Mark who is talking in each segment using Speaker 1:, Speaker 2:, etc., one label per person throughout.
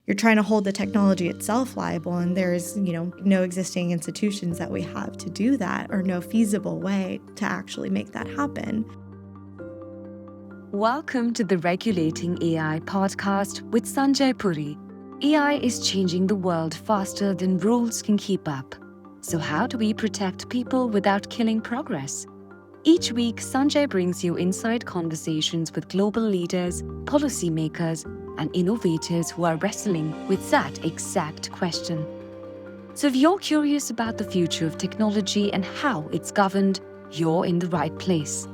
Speaker 1: you're trying to hold the technology itself liable, and there's, no existing institutions that we have to do that, or no feasible way to actually make that happen.
Speaker 2: Welcome to the Regulating AI podcast with Sanjay Puri. AI is changing the world faster than rules can keep up. So how do we protect people without killing progress? Each week, Sanjay brings you inside conversations with global leaders, policymakers, and innovators who are wrestling with that exact question. So if you're curious about the future of technology and how it's governed, you're in the right place.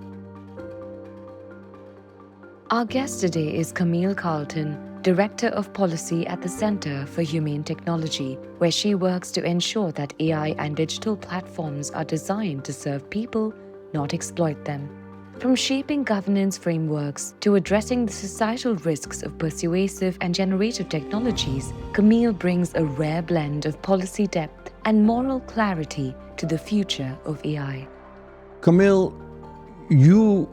Speaker 2: Our guest today is Camille Carlton, Director of Policy at the Center for Humane Technology, where she works to ensure that AI and digital platforms are designed to serve people, not exploit them. From shaping governance frameworks to addressing the societal risks of persuasive and generative technologies, Camille brings a rare blend of policy depth and moral clarity to the future of AI.
Speaker 3: Camille, you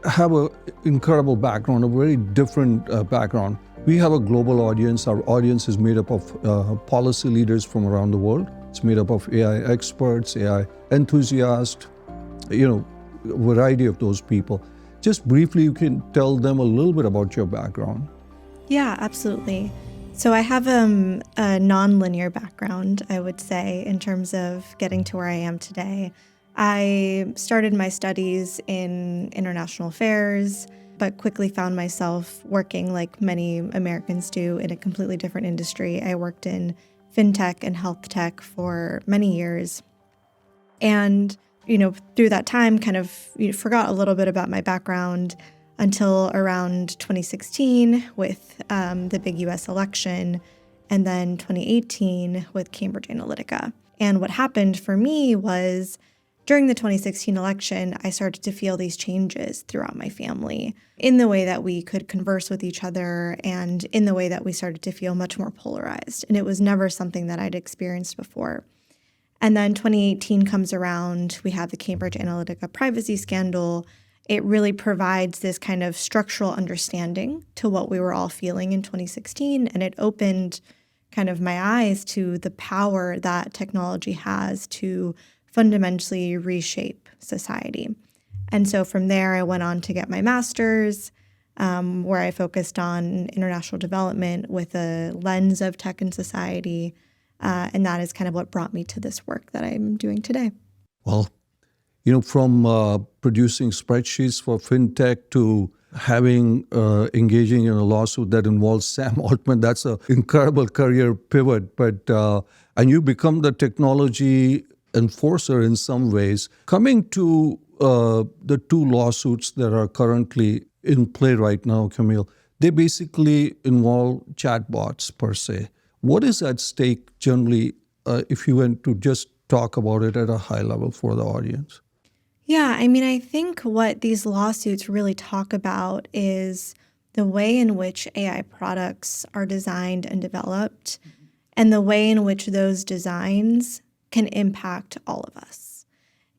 Speaker 3: have an incredible background, a very different background. We have a global audience. Our audience is made up of policy leaders from around the world. It's made up of AI experts, AI enthusiasts, a variety of those people. Just briefly, you can tell them a little bit about your background.
Speaker 1: Yeah, absolutely. So I have a non-linear background, I would say, in terms of getting to where I am today. I started my studies in international affairs, but quickly found myself working, like many Americans do, in a completely different industry. I worked in fintech and health tech for many years. And, through that time, kind of forgot a little bit about my background until around 2016 with the big US election, and then 2018 with Cambridge Analytica. And what happened for me was, during the 2016 election, I started to feel these changes throughout my family in the way that we could converse with each other and in the way that we started to feel much more polarized. And it was never something that I'd experienced before. And then 2018 comes around, we have the Cambridge Analytica privacy scandal. It really provides this kind of structural understanding to what we were all feeling in 2016. And it opened kind of my eyes to the power that technology has to fundamentally reshape society. And so from there, I went on to get my master's, where I focused on international development with a lens of tech and society. And that is kind of what brought me to this work that I'm doing today.
Speaker 3: Well, from producing spreadsheets for fintech to engaging in a lawsuit that involves Sam Altman, that's an incredible career pivot. And you become the technology enforcer in some ways. Coming to the two lawsuits that are currently in play right now, Camille, they basically involve chatbots per se. What is at stake generally, if you went to just talk about it at a high level for the audience?
Speaker 1: Yeah, I think what these lawsuits really talk about is the way in which AI products are designed and developed, and the way in which those designs can impact all of us.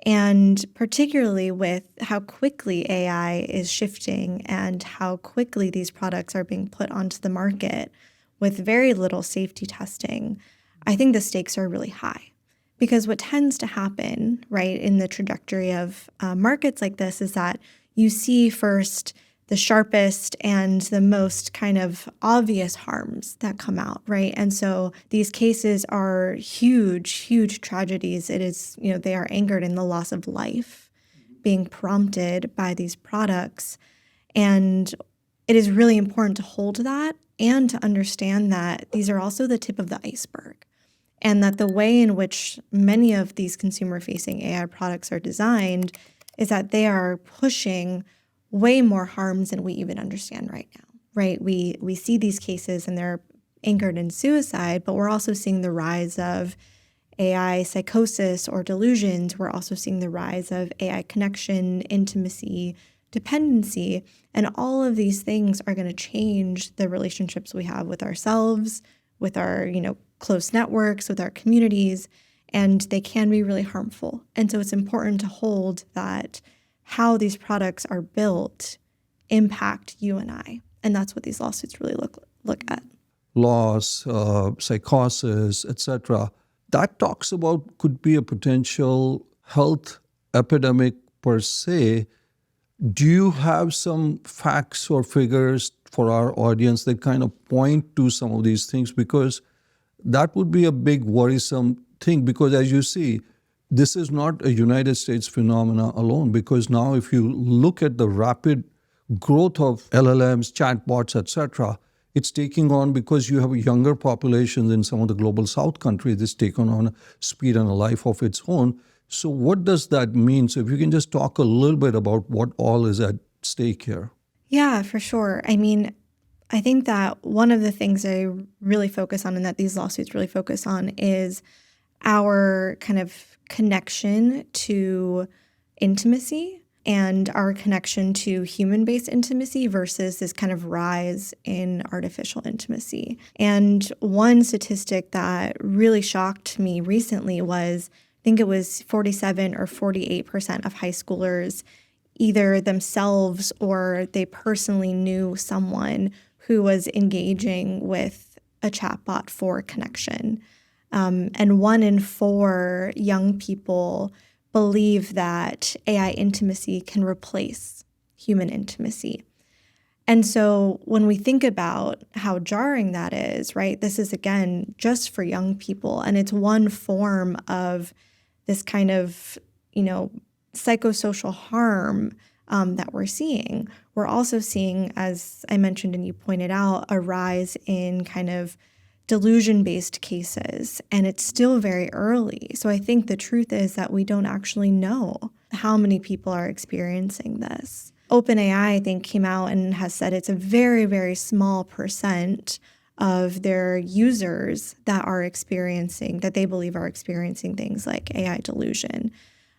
Speaker 1: And particularly with how quickly AI is shifting and how quickly these products are being put onto the market with very little safety testing, I think the stakes are really high. Because what tends to happen, right, in the trajectory of markets like this is that you see first the sharpest and the most kind of obvious harms that come out, right? And so these cases are huge, huge tragedies. It is, they are anchored in the loss of life being prompted by these products. And it is really important to hold that and to understand that these are also the tip of the iceberg. And that the way in which many of these consumer-facing AI products are designed is that they are pushing way more harms than we even understand right now, right? We see these cases and they're anchored in suicide, but we're also seeing the rise of AI psychosis or delusions. We're also seeing the rise of AI connection, intimacy, dependency, and all of these things are going to change the relationships we have with ourselves, with our, close networks, with our communities, and they can be really harmful. And so it's important to hold that how these products are built impact you and I. And that's what these lawsuits really look at.
Speaker 3: loss, psychosis, etc. That talks about could be a potential health epidemic per se. Do you have some facts or figures for our audience that kind of point to some of these things? Because that would be a big worrisome thing, because as you see, this is not a United States phenomena alone, because now if you look at the rapid growth of LLMs, chatbots, etc., it's taking on, because you have younger populations in some of the global south countries, it's taken on a speed and a life of its own. So what does that mean? So if you can just talk a little bit about what all is at stake here.
Speaker 1: Yeah, for sure. I mean, I think that one of the things I really focus on and that these lawsuits really focus on is our kind of connection to intimacy and our connection to human-based intimacy versus this kind of rise in artificial intimacy. And one statistic that really shocked me recently was, I think it was 47 or 48% of high schoolers either themselves or they personally knew someone who was engaging with a chatbot for connection. And 1 in 4 young people believe that AI intimacy can replace human intimacy. And so when we think about how jarring that is, right, this is, again, just for young people. And it's one form of this kind of, psychosocial harm that we're seeing. We're also seeing, as I mentioned and you pointed out, a rise in kind of delusion-based cases, and it's still very early. So I think the truth is that we don't actually know how many people are experiencing this. OpenAI, I think, came out and has said it's a very, very small percent of their users that they believe are experiencing things like AI delusion.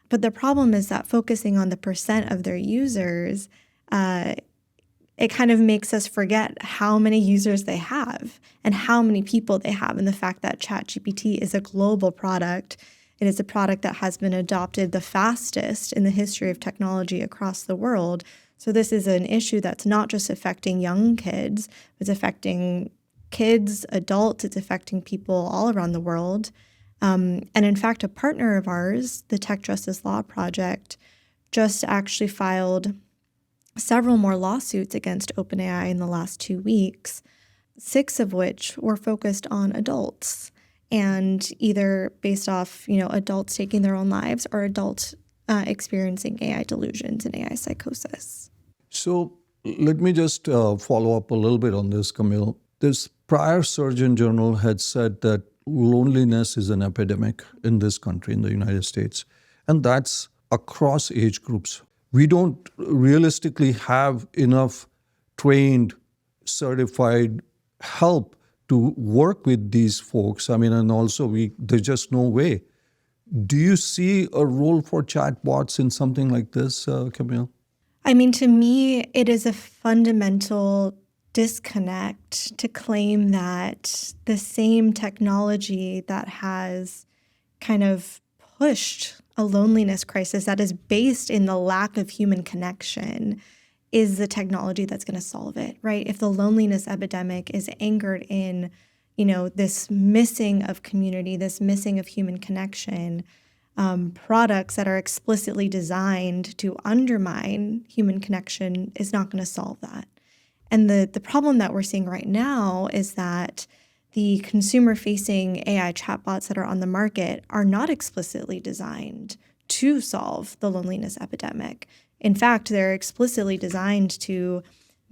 Speaker 1: But the problem is that focusing on the percent of their users, it kind of makes us forget how many users they have and how many people they have, and the fact that ChatGPT is a global product. It is a product that has been adopted the fastest in the history of technology across the world. So this is an issue that's not just affecting young kids, it's affecting kids, adults, it's affecting people all around the world. And in fact, a partner of ours, the Tech Justice Law Project, just actually filed several more lawsuits against OpenAI in the last 2 weeks, 6 of which were focused on adults, and either based off, adults taking their own lives or adults experiencing AI delusions and AI psychosis.
Speaker 3: So let me just follow up a little bit on this, Camille. This prior Surgeon General had said that loneliness is an epidemic in this country, in the United States, and that's across age groups. We don't realistically have enough trained, certified help to work with these folks. I mean, and also there's just no way. Do you see a role for chatbots in something like this, Camille?
Speaker 1: I mean, to me, it is a fundamental disconnect to claim that the same technology that has kind of pushed a loneliness crisis that is based in the lack of human connection is the technology that's going to solve it, right? If the loneliness epidemic is anchored in, this missing of community, this missing of human connection, products that are explicitly designed to undermine human connection is not going to solve that. And the problem that we're seeing right now is that the consumer-facing AI chatbots that are on the market are not explicitly designed to solve the loneliness epidemic. In fact, they're explicitly designed to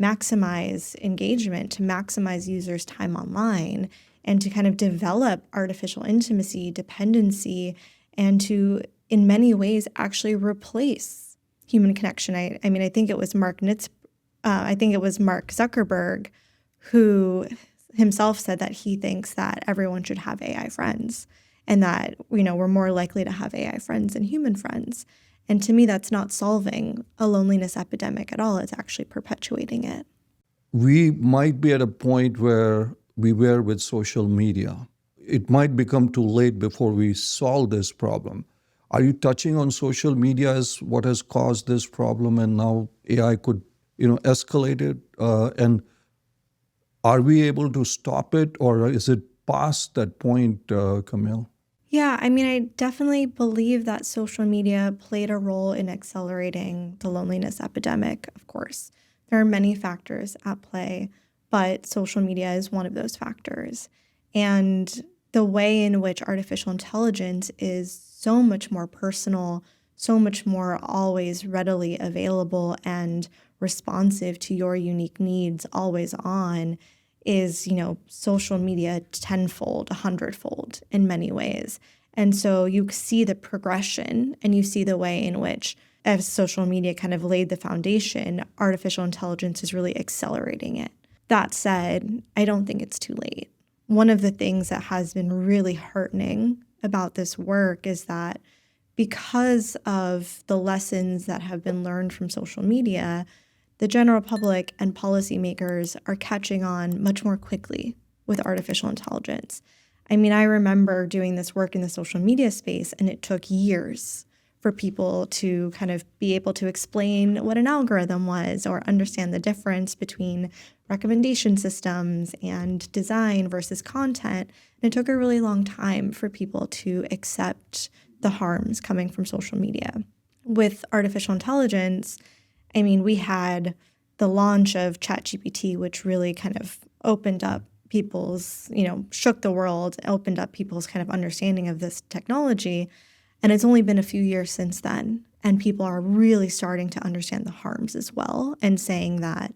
Speaker 1: maximize engagement, to maximize users' time online, and to kind of develop artificial intimacy, dependency, and to, in many ways, actually replace human connection. I think it was Mark Zuckerberg who himself said that he thinks that everyone should have AI friends, and that, we're more likely to have AI friends than human friends. And to me, that's not solving a loneliness epidemic at all. It's actually perpetuating it.
Speaker 3: We might be at a point where we were with social media. It might become too late before we solve this problem. Are you touching on social media as what has caused this problem, and now AI could, escalate it? And Are we able to stop it, or is it past that point, Camille?
Speaker 1: Yeah, I mean, I definitely believe that social media played a role in accelerating the loneliness epidemic, of course. There are many factors at play, but social media is one of those factors. And the way in which artificial intelligence is so much more personal, so much more always readily available and responsive to your unique needs, always on, is, social media tenfold, 100-fold in many ways. And so you see the progression and you see the way in which, as social media kind of laid the foundation, artificial intelligence is really accelerating it. That said, I don't think it's too late. One of the things that has been really heartening about this work is that because of the lessons that have been learned from social media, the general public and policymakers are catching on much more quickly with artificial intelligence. I mean, I remember doing this work in the social media space, and it took years for people to kind of be able to explain what an algorithm was or understand the difference between recommendation systems and design versus content. And it took a really long time for people to accept the harms coming from social media. With artificial intelligence, I mean, we had the launch of ChatGPT, which really kind of opened up people's, shook the world, opened up people's kind of understanding of this technology. And it's only been a few years since then. And people are really starting to understand the harms as well and saying that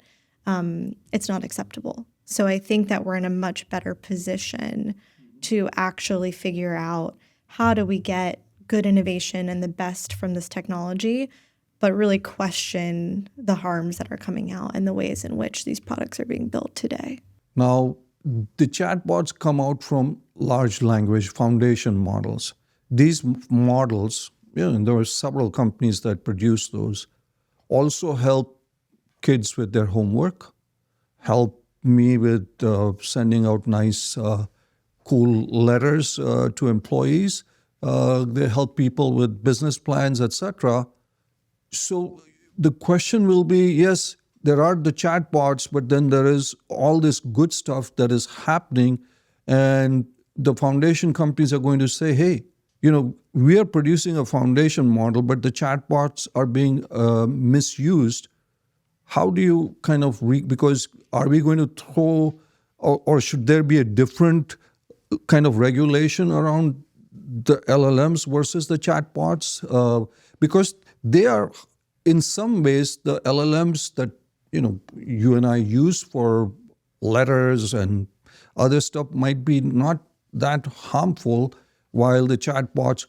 Speaker 1: it's not acceptable. So I think that we're in a much better position to actually figure out how do we get good innovation and the best from this technology, but really question the harms that are coming out and the ways in which these products are being built today.
Speaker 3: Now, the chatbots come out from large language foundation models. These models, and there are several companies that produce those, also help kids with their homework, help me with sending out nice, cool letters to employees. They help people with business plans, etc. So the question will be, yes, there are the chatbots, but then there is all this good stuff that is happening. And the foundation companies are going to say, hey, we are producing a foundation model, but the chatbots are being misused. How do you kind of, because are we going to throw, or should there be a different kind of regulation around the LLMs versus the chatbots? Because they are, in some ways, the LLMs that you and I use for letters and other stuff might be not that harmful, while the chatbots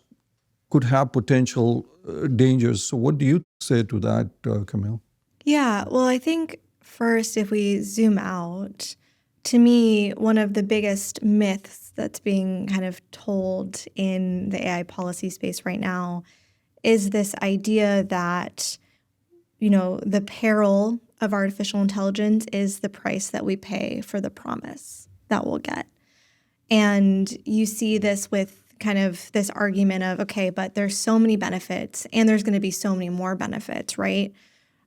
Speaker 3: could have potential dangers. So what do you say to that, Camille?
Speaker 1: Yeah, well, I think first, if we zoom out, to me, one of the biggest myths that's being kind of told in the AI policy space right now is this idea that, the peril of artificial intelligence is the price that we pay for the promise that we'll get. And you see this with kind of this argument of, okay, but there's so many benefits and there's going to be so many more benefits, right?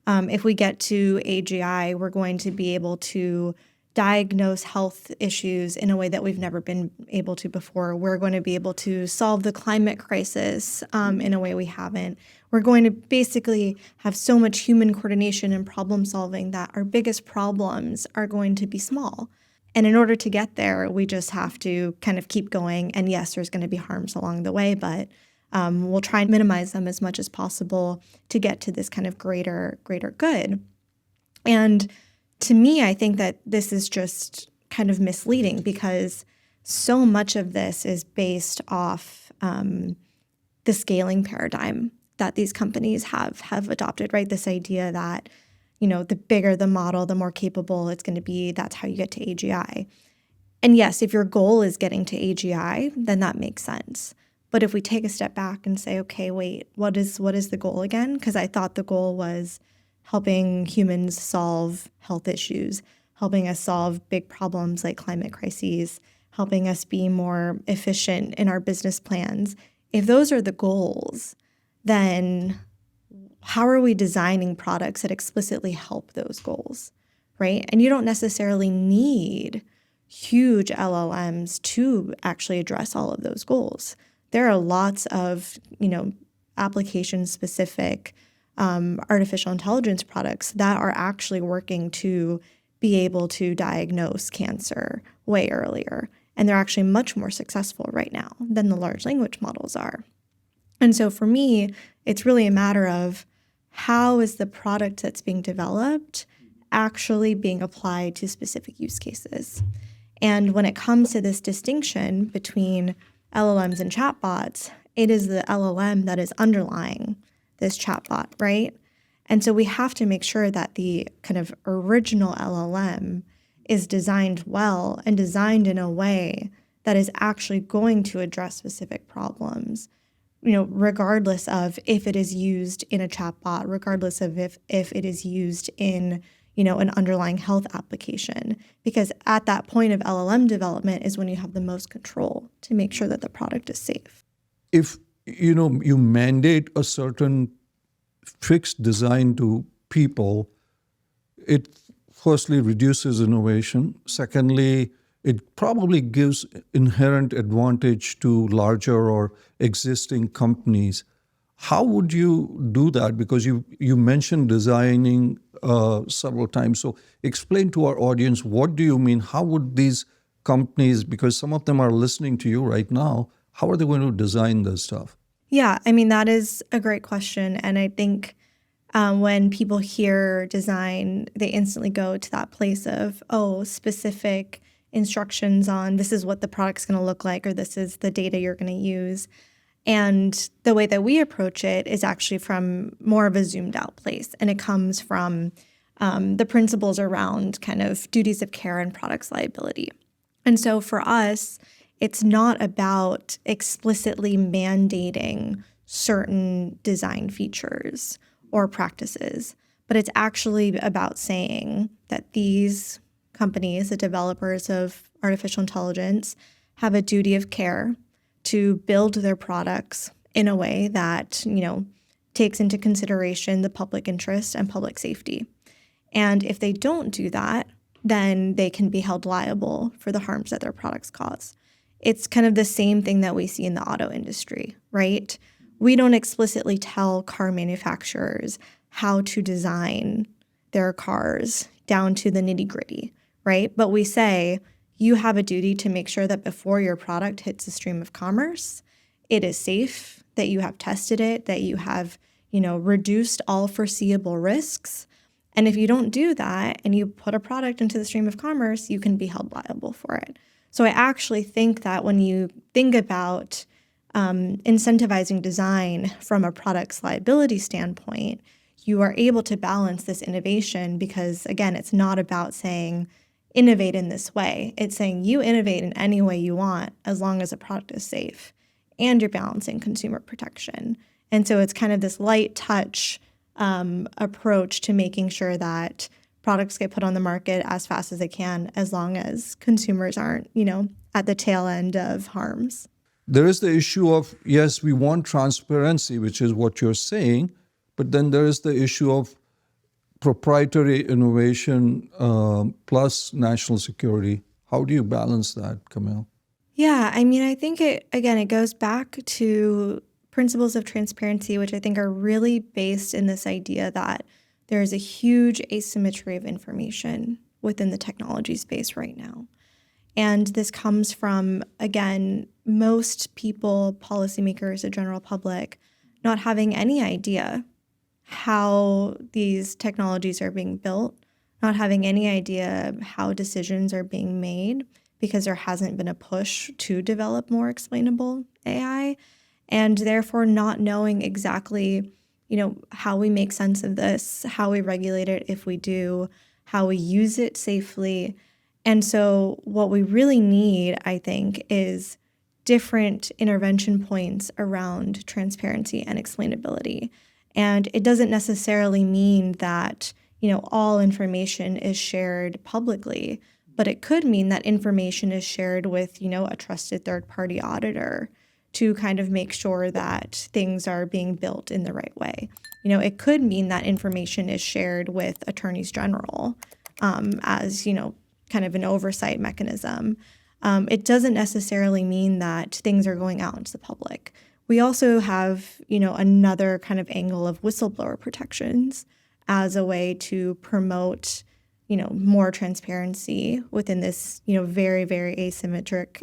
Speaker 1: If we get to AGI, we're going to be able to diagnose health issues in a way that we've never been able to before. We're going to be able to solve the climate crisis in a way we haven't. We're going to basically have so much human coordination and problem solving that our biggest problems are going to be small. And in order to get there, we just have to kind of keep going. And yes, there's going to be harms along the way, but we'll try and minimize them as much as possible to get to this kind of greater good. And to me, I think that this is just kind of misleading because so much of this is based off the scaling paradigm that these companies have adopted, right? This idea that, the bigger the model, the more capable it's going to be. That's how you get to AGI. And yes, if your goal is getting to AGI, then that makes sense. But if we take a step back and say, okay, wait, what is the goal again? Because I thought the goal was helping humans solve health issues, helping us solve big problems like climate crises, helping us be more efficient in our business plans. If those are the goals, then how are we designing products that explicitly help those goals, right? And you don't necessarily need huge LLMs to actually address all of those goals. There are lots of, application-specific artificial intelligence products that are actually working to be able to diagnose cancer way earlier. And they're actually much more successful right now than the large language models are. And so for me, it's really a matter of how is the product that's being developed actually being applied to specific use cases. And when it comes to this distinction between LLMs and chatbots, it is the LLM that is underlying this chatbot, right? And so we have to make sure that the kind of original LLM is designed well and designed in a way that is actually going to address specific problems, regardless of if it is used in a chatbot, regardless of if it is used in, an underlying health application. Because at that point of LLM development is when you have the most control to make sure that the product is safe.
Speaker 3: If, you mandate a certain fixed design to people, it firstly reduces innovation. Secondly, it probably gives inherent advantage to larger or existing companies. How would you do that? Because you mentioned designing several times. So explain to our audience, what do you mean? How would these companies, because some of them are listening to you right now, how are they going to design this stuff?
Speaker 1: Yeah, that is a great question. And I think when people hear design, they instantly go to that place of, specific instructions on this is what the product's going to look like, or this is the data you're going to use. And the way that we approach it is actually from more of a zoomed out place. And it comes from the principles around kind of duties of care and products liability. And so for us, it's not about explicitly mandating certain design features or practices, but it's actually about saying that these companies, the developers of artificial intelligence, have a duty of care to build their products in a way that, takes into consideration the public interest and public safety. And if they don't do that, then they can be held liable for the harms that their products cause. It's kind of the same thing that we see in the auto industry, right? We don't explicitly tell car manufacturers how to design their cars down to the nitty-gritty, right? But we say, you have a duty to make sure that before your product hits the stream of commerce, it is safe, that you have tested it, that you have, reduced all foreseeable risks. And if you don't do that and you put a product into the stream of commerce, you can be held liable for it. So I actually think that when you think about incentivizing design from a product's liability standpoint, you are able to balance this innovation because, again, it's not about saying, innovate in this way. It's saying you innovate in any way you want as long as a product is safe and you're balancing consumer protection. And so it's kind of this light touch approach to making sure that products get put on the market as fast as they can as long as consumers aren't, at the tail end of harms.
Speaker 3: There is the issue of, yes, we want transparency, which is what you're saying, but then there is the issue of proprietary innovation plus national security. How do you balance that, Camille?
Speaker 1: Yeah, I think it goes back to principles of transparency, which I think are really based in this idea that there is a huge asymmetry of information within the technology space right now. And this comes from, again, most people, policymakers, the general public, not having any idea how these technologies are being built, not having any idea how decisions are being made because there hasn't been a push to develop more explainable AI, and therefore not knowing exactly, how we make sense of this, how we regulate it if we do, how we use it safely. And so what we really need, I think, is different intervention points around transparency and explainability. And it doesn't necessarily mean that, all information is shared publicly, but it could mean that information is shared with, a trusted third-party auditor to kind of make sure that things are being built in the right way. It could mean that information is shared with attorneys general as, kind of an oversight mechanism, it doesn't necessarily mean that things are going out into the public. We also have, another kind of angle of whistleblower protections as a way to promote, more transparency within this, very, very asymmetric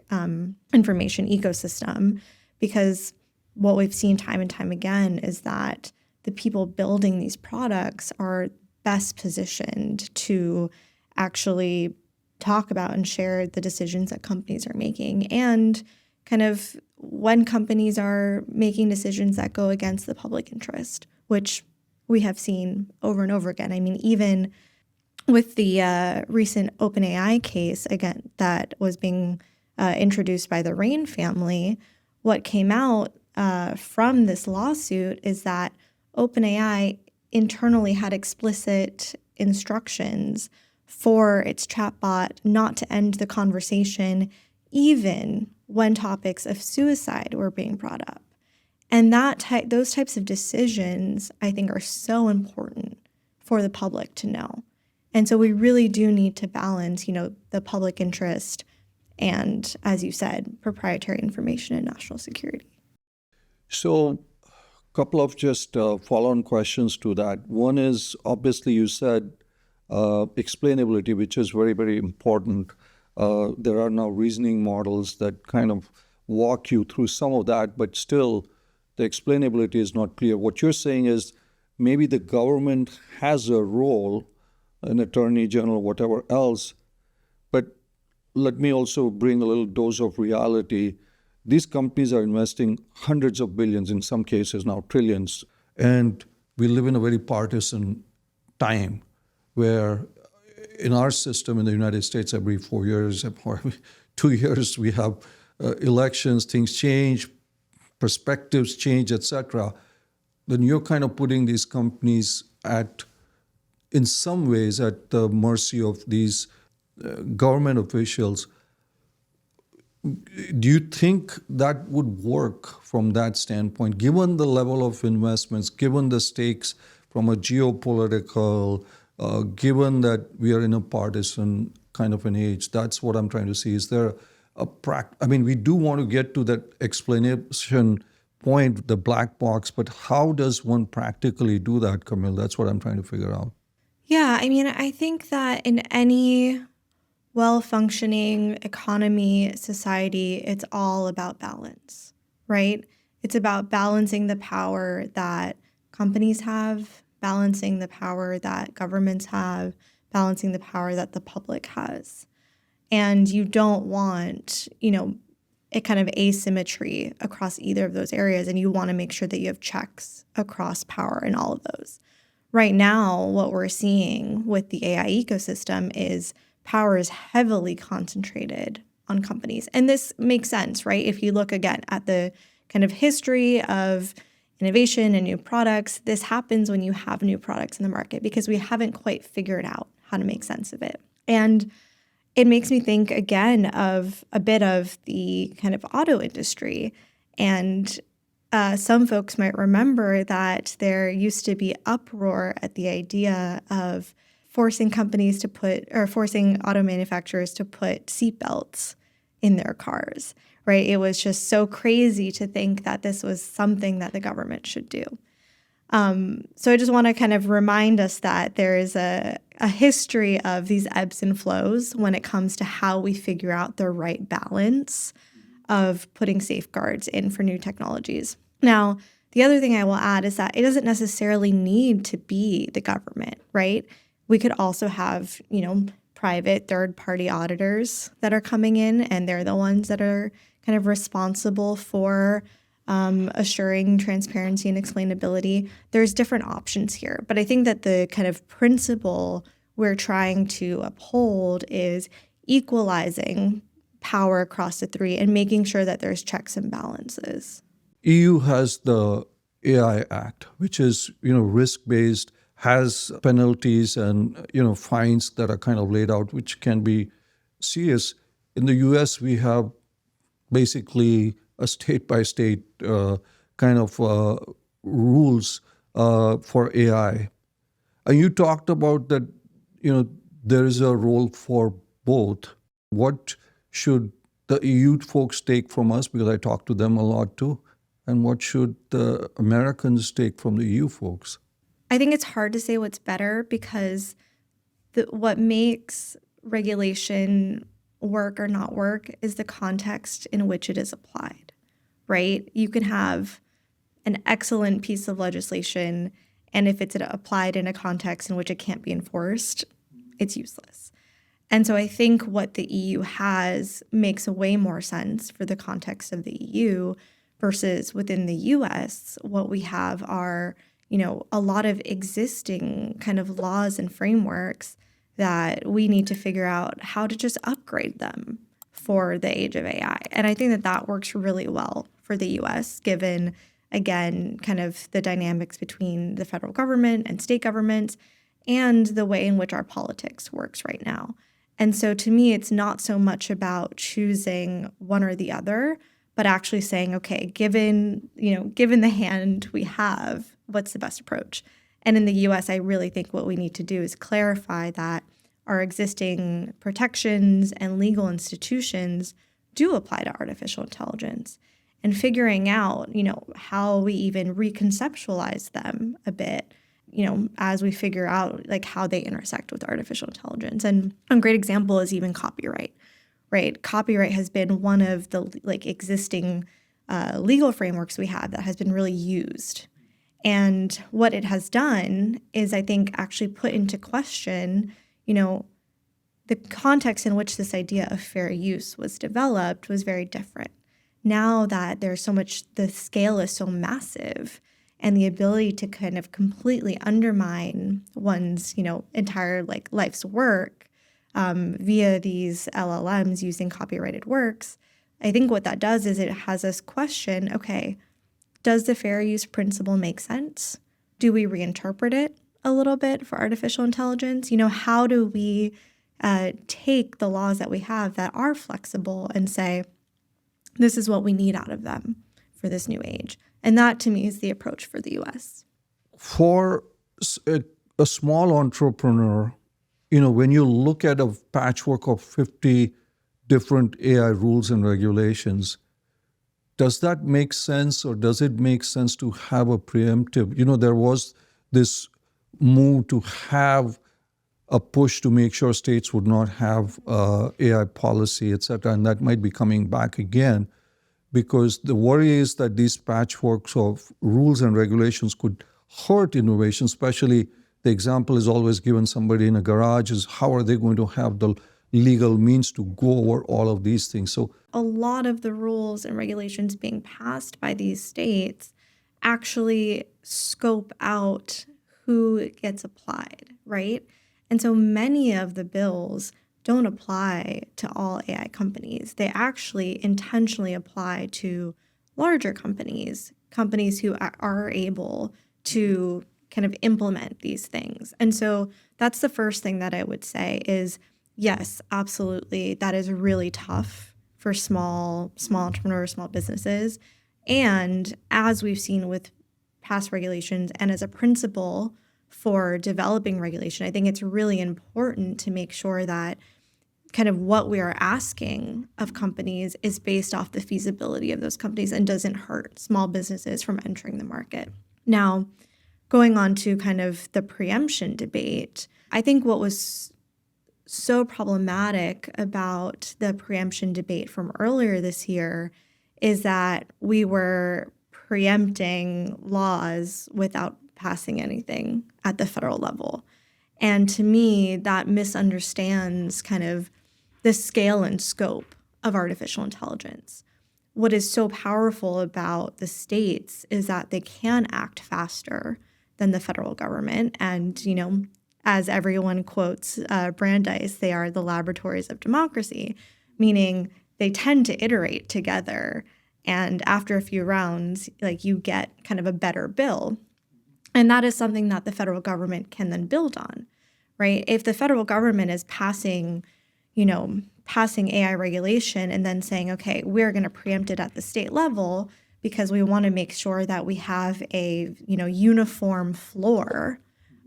Speaker 1: information ecosystem. Because what we've seen time and time again is that the people building these products are best positioned to actually talk about and share the decisions that companies are making, and kind of when companies are making decisions that go against the public interest, which we have seen over and over again. I mean, even with the recent OpenAI case, again, that was being introduced by the Rain family, what came out from this lawsuit is that OpenAI internally had explicit instructions for its chatbot not to end the conversation even when topics of suicide were being brought up. And those types of decisions, I think, are so important for the public to know. And so we really do need to balance, the public interest and, as you said, proprietary information and national security.
Speaker 3: So a couple of just follow-on questions to that. One is, obviously, you said explainability, which is very, very important. There are now reasoning models that kind of walk you through some of that, but still the explainability is not clear. What you're saying is maybe the government has a role, an attorney general, whatever else, but let me also bring a little dose of reality. These companies are investing hundreds of billions, in some cases now trillions, and we live in a very partisan time where in our system in the United States, every 4 years or 2 years, we have elections, things change, perspectives change, etc. Then you're kind of putting these companies in some ways, at the mercy of these government officials. Do you think that would work from that standpoint, given the level of investments, given the stakes from a geopolitical, given that we are in a partisan kind of an age? That's what I'm trying to see. Is there we do want to get to that explanation point, the black box, but how does one practically do that, Camille? That's what I'm trying to figure out.
Speaker 1: Yeah, I think that in any well-functioning economy, society, it's all about balance, right? It's about balancing the power that companies have, balancing the power that governments have, balancing the power that the public has. And you don't want, a kind of asymmetry across either of those areas. And you want to make sure that you have checks across power in all of those. Right now, what we're seeing with the AI ecosystem is power is heavily concentrated on companies. And this makes sense, right? If you look again at the kind of history of innovation and new products, this happens when you have new products in the market because we haven't quite figured out how to make sense of it. And it makes me think again of a bit of the kind of auto industry. And some folks might remember that there used to be uproar at the idea of forcing auto manufacturers to put seatbelts in their cars, right? It was just so crazy to think that this was something that the government should do. So I just want to kind of remind us that there is a history of these ebbs and flows when it comes to how we figure out the right balance of putting safeguards in for new technologies. Now, the other thing I will add is that it doesn't necessarily need to be the government, right? We could also have, private third-party auditors that are coming in, and they're the ones that are kind of responsible for assuring transparency and explainability. There's different options here. But I think that the kind of principle we're trying to uphold is equalizing power across the three and making sure that there's checks and balances.
Speaker 3: EU has the AI Act, which is, risk-based, has penalties and, fines that are kind of laid out, which can be serious. In the US, we have basically a state-by-state kind of rules for AI. And you talked about that, there is a role for both. What should the EU folks take from us, because I talk to them a lot too, and what should the Americans take from the EU folks?
Speaker 1: I think it's hard to say what's better because what makes regulation work or not work is the context in which it is applied, right? You can have an excellent piece of legislation, and if it's applied in a context in which it can't be enforced, it's useless. And so I think what the EU has makes way more sense for the context of the EU versus within the US, what we have are, a lot of existing kind of laws and frameworks that we need to figure out how to just upgrade them for the age of AI. And I think that that works really well for the US, given, again, kind of the dynamics between the federal government and state governments and the way in which our politics works right now. And so to me, it's not so much about choosing one or the other, but actually saying, okay, given the hand we have, what's the best approach? And in the US, I really think what we need to do is clarify that our existing protections and legal institutions do apply to artificial intelligence, and figuring out, how we even reconceptualize them a bit, as we figure out like how they intersect with artificial intelligence. And a great example is even copyright, right? Copyright has been one of the existing legal frameworks we have that has been really used. And what it has done is, I think, actually put into question, the context in which this idea of fair use was developed was very different. Now that there's so much, the scale is so massive, and the ability to kind of completely undermine one's, entire life's work via these LLMs using copyrighted works, I think what that does is it has us question, okay, does the fair use principle make sense? Do we reinterpret it a little bit for artificial intelligence? How do we take the laws that we have that are flexible and say, this is what we need out of them for this new age? And that, to me, is the approach for the U.S.
Speaker 3: For a small entrepreneur, when you look at a patchwork of 50 different AI rules and regulations, does that make sense, or does it make sense to have a preemptive? There was this move to have a push to make sure states would not have AI policy, et cetera, and that might be coming back again, because the worry is that these patchworks of rules and regulations could hurt innovation. Especially, the example is always given, somebody in a garage is how are they going to have the legal means to go over all of these things? So
Speaker 1: a lot of the rules and regulations being passed by these states actually scope out who gets applied, right? And so many of the bills don't apply to all AI companies. They actually intentionally apply to larger companies who are able to kind of implement these things. And so that's the first thing that I would say is, yes, absolutely, that is really tough for small entrepreneurs, small businesses. And as we've seen with past regulations and as a principle for developing regulation, I think it's really important to make sure that kind of what we are asking of companies is based off the feasibility of those companies and doesn't hurt small businesses from entering the market. Now, going on to kind of the preemption debate, I think what was so problematic about the preemption debate from earlier this year is that we were preempting laws without passing anything at the federal level. And to me, that misunderstands kind of the scale and scope of artificial intelligence. What is so powerful about the states is that they can act faster than the federal government. And, as everyone quotes Brandeis, they are the laboratories of democracy, meaning they tend to iterate together. And after a few rounds, you get kind of a better bill. And that is something that the federal government can then build on, right? If the federal government is passing AI regulation and then saying, okay, we're going to preempt it at the state level because we want to make sure that we have a, uniform floor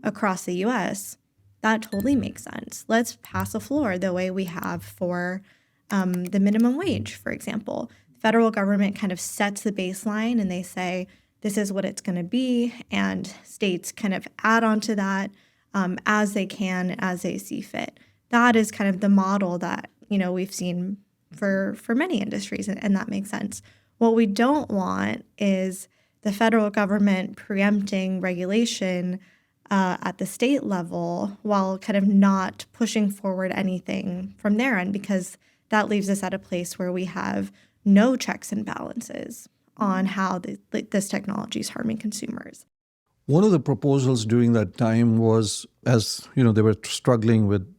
Speaker 1: across the U.S., that totally makes sense. Let's pass a floor the way we have for the minimum wage, for example. The federal government kind of sets the baseline and they say, this is what it's going to be, and states kind of add on to that as they can, as they see fit. That is kind of the model that, we've seen for many industries, and that makes sense. What we don't want is the federal government preempting regulation at the state level while kind of not pushing forward anything from their end, because that leaves us at a place where we have no checks and balances on how this technology is harming consumers.
Speaker 3: One of the proposals during that time was, as they were struggling with,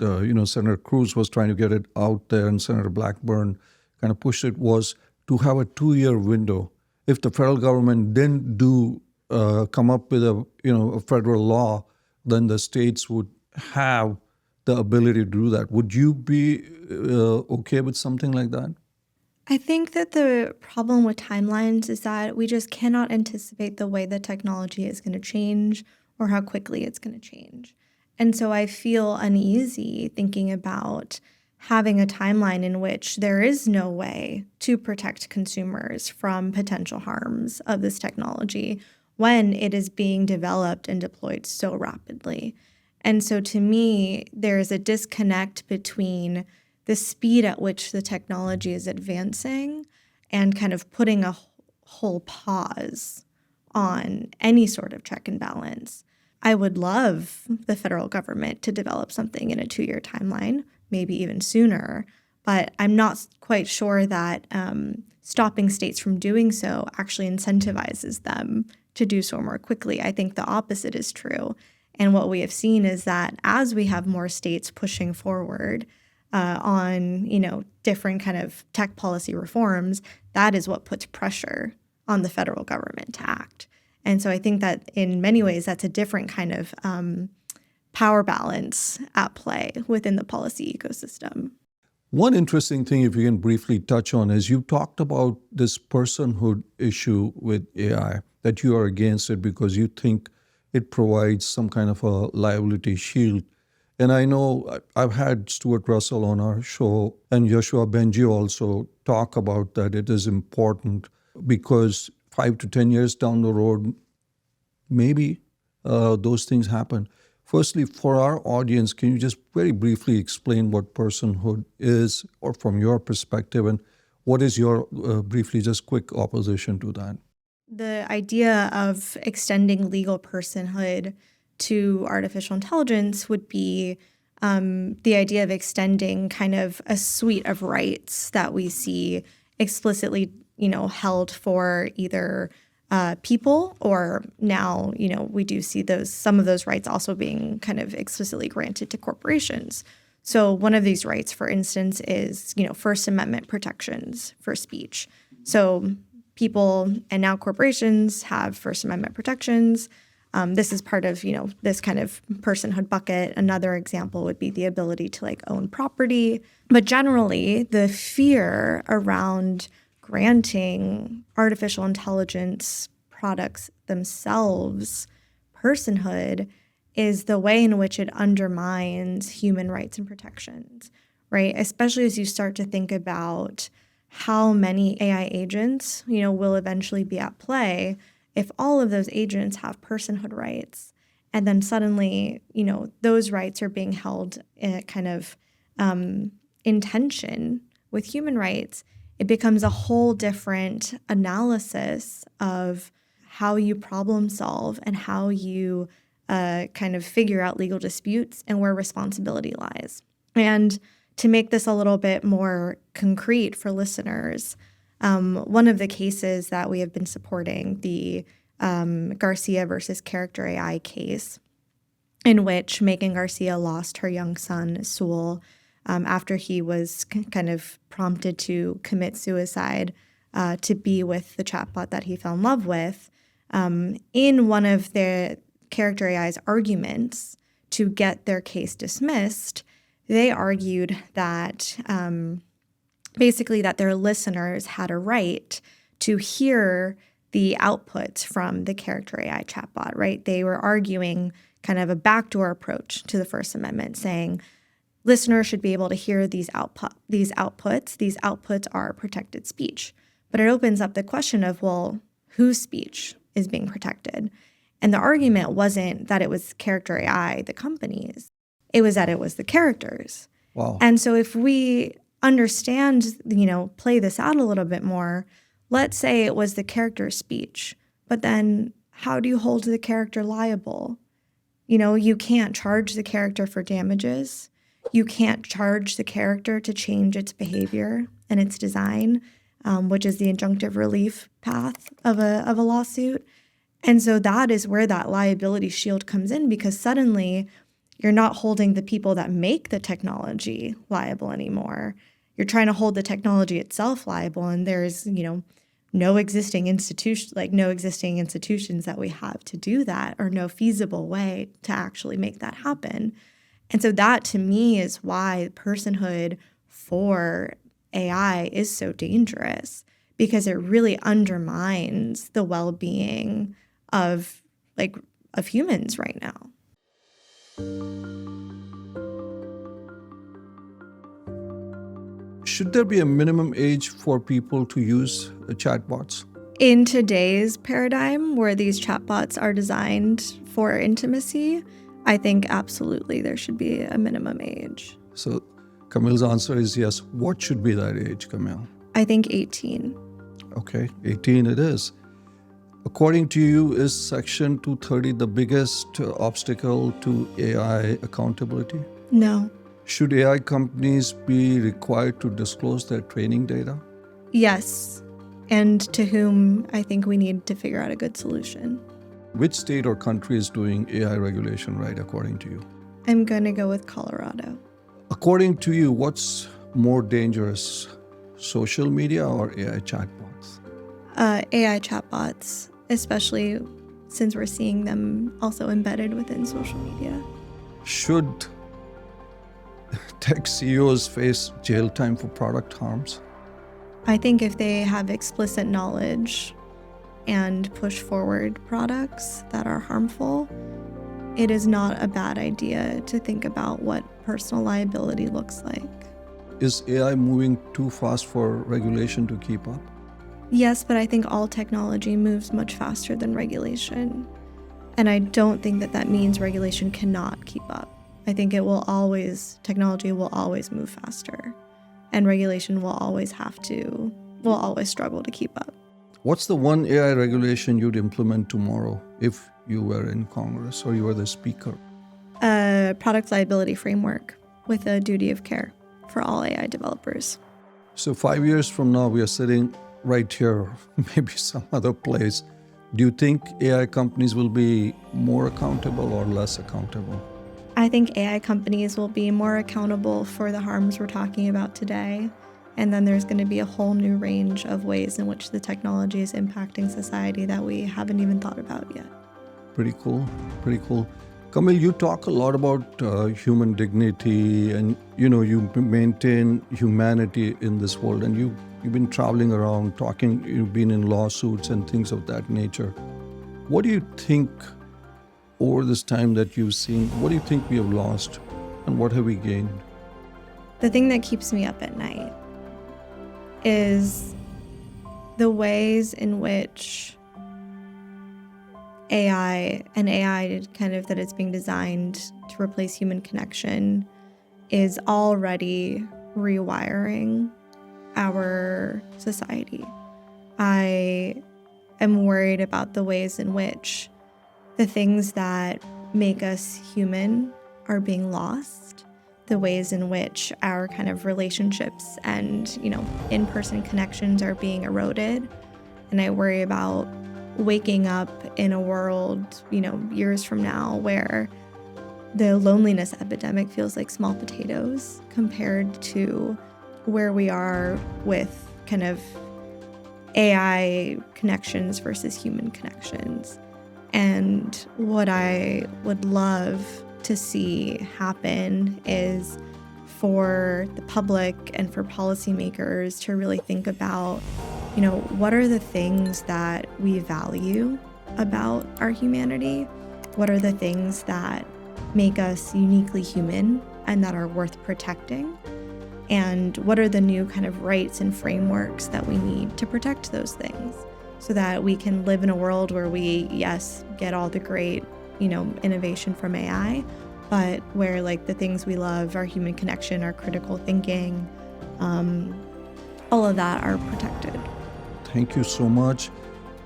Speaker 3: Senator Cruz was trying to get it out there, and Senator Blackburn kind of pushed it, was to have a 2-year window. If the federal government didn't come up with a federal law, then the states would have the ability to do that. Would you be okay with something like that?
Speaker 1: I think that the problem with timelines is that we just cannot anticipate the way the technology is going to change or how quickly it's going to change. And so I feel uneasy thinking about having a timeline in which there is no way to protect consumers from potential harms of this technology when it is being developed and deployed so rapidly. And so to me, there is a disconnect between the speed at which the technology is advancing and kind of putting a whole pause on any sort of check and balance. I would love the federal government to develop something in a 2-year timeline, maybe even sooner, but I'm not quite sure that stopping states from doing so actually incentivizes them to do so more quickly. I think the opposite is true. And what we have seen is that as we have more states pushing forward on, different kind of tech policy reforms, that is what puts pressure on the federal government to act. And so I think that in many ways, that's a different kind of power balance at play within the policy ecosystem.
Speaker 3: One interesting thing, if you can briefly touch on, is you talked about this personhood issue with AI, that you are against it because you think it provides some kind of a liability shield. And I know I've had Stuart Russell on our show and Yoshua Benji also talk about that. It is important because 5 to 10 years down the road, maybe those things happen. Firstly, for our audience, can you just very briefly explain what personhood is, or from your perspective, and what is your, briefly, just quick opposition to that?
Speaker 1: The idea of extending legal personhood to artificial intelligence would be the idea of extending kind of a suite of rights that we see explicitly, held for either people, or now, we do see some of those rights also being kind of explicitly granted to corporations. So one of these rights, for instance, is, First Amendment protections for speech. So people and now corporations have First Amendment protections. This is part of, this kind of personhood bucket. Another example would be the ability to own property. But generally, the fear around granting artificial intelligence products themselves personhood is the way in which it undermines human rights and protections, right? Especially as you start to think about how many AI agents, will eventually be at play if all of those agents have personhood rights. And then suddenly, those rights are being held in kind of in tension with human rights. It becomes a whole different analysis of how you problem solve and how you kind of figure out legal disputes and where responsibility lies. And to make this a little bit more concrete for listeners, one of the cases that we have been supporting, the Garcia versus CharacterAI case, in which Megan Garcia lost her young son, Sewell, after he was kind of prompted to commit suicide to be with the chatbot that he fell in love with. In one of the CharacterAI's arguments to get their case dismissed, they argued that basically that their listeners had a right to hear the outputs from the CharacterAI chatbot, right? They were arguing kind of a backdoor approach to the First Amendment, saying listeners should be able to hear these outputs. These outputs are protected speech. But it opens up the question of, well, whose speech is being protected? And the argument wasn't that it was CharacterAI, the companies. It was that it was the characters.
Speaker 3: Wow.
Speaker 1: And so if we understand, play this out a little bit more, let's say it was the character's speech, but then how do you hold the character liable? You can't charge the character for damages. You can't charge the character to change its behavior and its design, which is the injunctive relief path of a lawsuit. And so that is where that liability shield comes in, because suddenly you're not holding the people that make the technology liable anymore. You're trying to hold the technology itself liable, and there's, no existing institutions that we have to do that, or no feasible way to actually make that happen. And so that, to me, is why personhood for AI is so dangerous, because it really undermines the well-being of humans right now.
Speaker 3: Should there be a minimum age for people to use chatbots?
Speaker 1: In today's paradigm, where these chatbots are designed for intimacy, I think absolutely there should be a minimum age.
Speaker 3: So Camille's answer is yes. What should be that age, Camille?
Speaker 1: I think 18.
Speaker 3: Okay, 18 it is. According to you, is Section 230 the biggest obstacle to AI accountability?
Speaker 1: No.
Speaker 3: Should AI companies be required to disclose their training data?
Speaker 1: Yes. And to whom I think we need to figure out a good solution.
Speaker 3: Which state or country is doing AI regulation right, according to you?
Speaker 1: I'm going to go with Colorado.
Speaker 3: According to you, what's more dangerous, social media or AI chatbots?
Speaker 1: AI chatbots, especially since we're seeing them also embedded within social media.
Speaker 3: Should tech CEOs face jail time for product harms?
Speaker 1: I think if they have explicit knowledge and push forward products that are harmful, it is not a bad idea to think about what personal liability looks like.
Speaker 3: Is AI moving too fast for regulation to keep up?
Speaker 1: Yes, but I think all technology moves much faster than regulation. And I don't think that means regulation cannot keep up. I think technology will always move faster. And regulation will always struggle to keep up.
Speaker 3: What's the one AI regulation you'd implement tomorrow if you were in Congress or you were the speaker?
Speaker 1: A product liability framework with a duty of care for all AI developers.
Speaker 3: So 5 years from now, we are sitting right here, maybe some other place. Do you think AI companies will be more accountable or less accountable?
Speaker 1: I think AI companies will be more accountable for the harms we're talking about today. And then there's going to be a whole new range of ways in which the technology is impacting society that we haven't even thought about yet.
Speaker 3: Pretty cool. Camille, you talk a lot about human dignity and, you maintain humanity in this world. And you've been traveling around talking, you've been in lawsuits and things of that nature. What do you think over this time that you've seen, what do you think we have lost and what have we gained?
Speaker 1: The thing that keeps me up at night is the ways in which AI kind of that it's being designed to replace human connection is already rewiring our society. I am worried about the ways in which the things that make us human are being lost, the ways in which our kind of relationships and, in-person connections are being eroded. And I worry about waking up in a world, years from now where the loneliness epidemic feels like small potatoes compared to where we are with kind of AI connections versus human connections. And what I would love to see happen is for the public and for policymakers to really think about, what are the things that we value about our humanity What are the things that make us uniquely human and that are worth protecting? And what are the new kind of rights and frameworks that we need to protect those things so that we can live in a world where we, yes, get all the great, innovation from AI, but where like the things we love, our human connection, our critical thinking, all of that are protected.
Speaker 3: Thank you so much.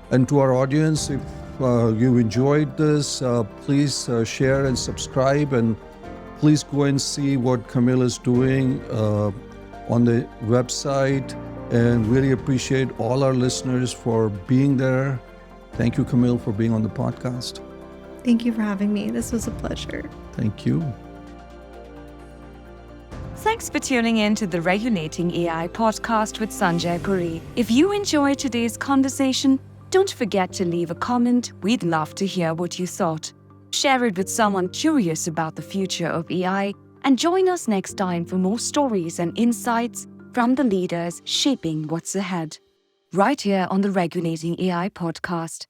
Speaker 3: And to our audience, if you enjoyed this, please share and subscribe, and please go and see what Camille is doing on the website, and really appreciate all our listeners for being there. Thank you, Camille, for being on the podcast.
Speaker 1: Thank you for having me. This was a pleasure.
Speaker 3: Thank you.
Speaker 2: Thanks for tuning in to the Regulating AI podcast with Sanjay Puri. If you enjoyed today's conversation, don't forget to leave a comment. We'd love to hear what you thought. Share it with someone curious about the future of AI, and join us next time for more stories and insights from the leaders shaping what's ahead. Right here on the Regulating AI podcast.